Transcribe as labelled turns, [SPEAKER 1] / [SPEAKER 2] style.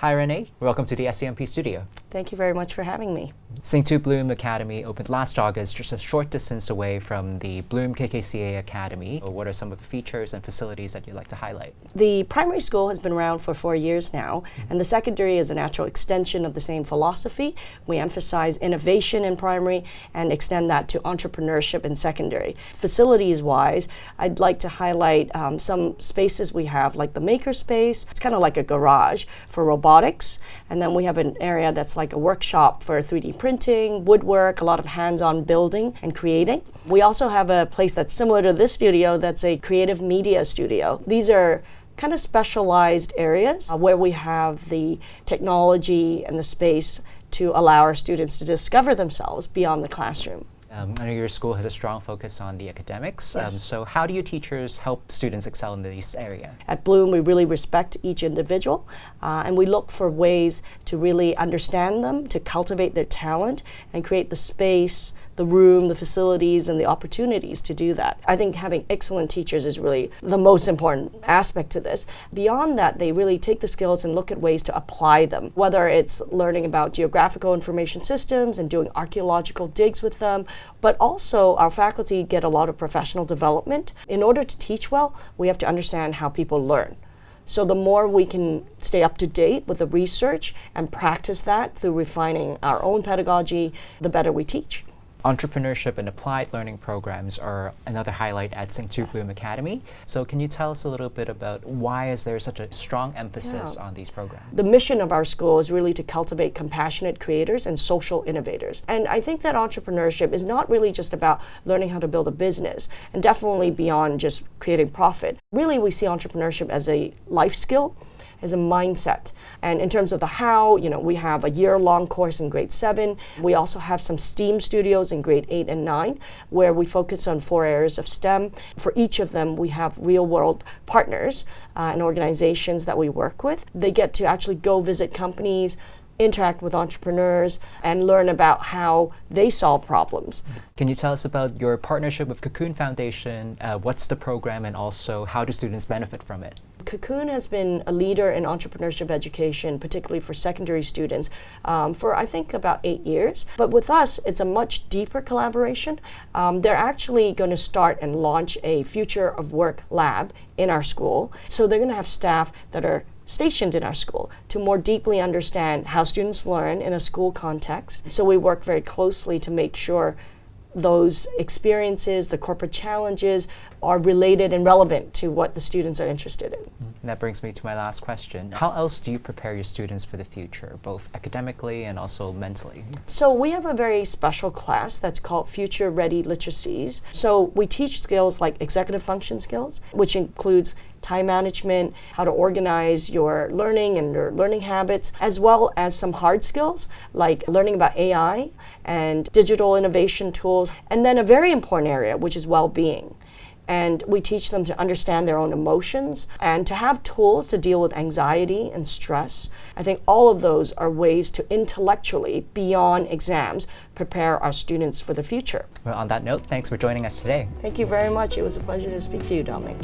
[SPEAKER 1] Hi Renée, welcome to the SCMP studio.
[SPEAKER 2] Thank you very much for having me.
[SPEAKER 1] St. Bloom Academy opened last August, just a short distance away from the Bloom KKCA Academy. What are some of the features and facilities that you'd like to highlight?
[SPEAKER 2] The primary school has been around for 4 years now, and the secondary is a natural extension of the same philosophy. We emphasize innovation in primary and extend that to entrepreneurship in secondary. Facilities-wise, I'd like to highlight some spaces we have, like the maker space. It's kind of like a garage for robotics, and then we have an area that's like a workshop for 3D printing, woodwork, a lot of hands-on building and creating. We also have a place that's similar to this studio that's a creative media studio. These are kind of specialized areas where we have the technology and the space to allow our students to discover themselves beyond the classroom.
[SPEAKER 1] I know your school has a strong focus on the academics,
[SPEAKER 2] Yes.
[SPEAKER 1] so how do you teachers help students excel in this area?
[SPEAKER 2] At Bloom, we really respect each individual, and we look for ways to really understand them, to cultivate their talent, and create the space, the room, the facilities, and the opportunities to do that. I think having excellent teachers is really the most important aspect to this. Beyond that, they really take the skills and look at ways to apply them, whether it's learning about geographical information systems and doing archaeological digs with them, but also our faculty get a lot of professional development. In order to teach well, we have to understand how people learn. So the more we can stay up to date with the research and practice that through refining our own pedagogy, the better we teach.
[SPEAKER 1] Entrepreneurship and applied learning programs are another highlight at St. Bloom Academy. So can you tell us a little bit about why is there such a strong emphasis on these programs?
[SPEAKER 2] The mission of our school is really to cultivate compassionate creators and social innovators. And I think that entrepreneurship is not really just about learning how to build a business, and definitely beyond just creating profit. Really, we see entrepreneurship as a life skill, as a mindset. And in terms of the how, we have a year-long course in grade 7. We also have some STEAM studios in grade 8 and 9, where we focus on 4 areas of STEM. For each of them, we have real-world partners and organizations that we work with. They get to actually go visit companies, interact with entrepreneurs, and learn about how they solve problems.
[SPEAKER 1] Can you tell us about your partnership with Cocoon Foundation? What's the program, and also how do students benefit from it?
[SPEAKER 2] Cocoon has been a leader in entrepreneurship education, particularly for secondary students, for I think about 8 years. But with us, it's a much deeper collaboration. They're actually going to start and launch a Future of Work lab in our school. So they're going to have staff that are stationed in our school to more deeply understand how students learn in a school context. So we work very closely to make sure those experiences, the corporate challenges, are related and relevant to what the students are interested in.
[SPEAKER 1] And that brings me to my last question. How else do you prepare your students for the future, both academically and also mentally?
[SPEAKER 2] So we have a very special class that's called Future Ready Literacies. So we teach skills like executive function skills, which includes time management, how to organize your learning and your learning habits, as well as some hard skills like learning about AI and digital innovation tools, and then a very important area, which is well-being. And we teach them to understand their own emotions and to have tools to deal with anxiety and stress. I think all of those are ways to intellectually, beyond exams, prepare our students for the future.
[SPEAKER 1] Well, on that note, thanks for joining us today.
[SPEAKER 2] Thank you very much. It was a pleasure to speak to you, Dominic.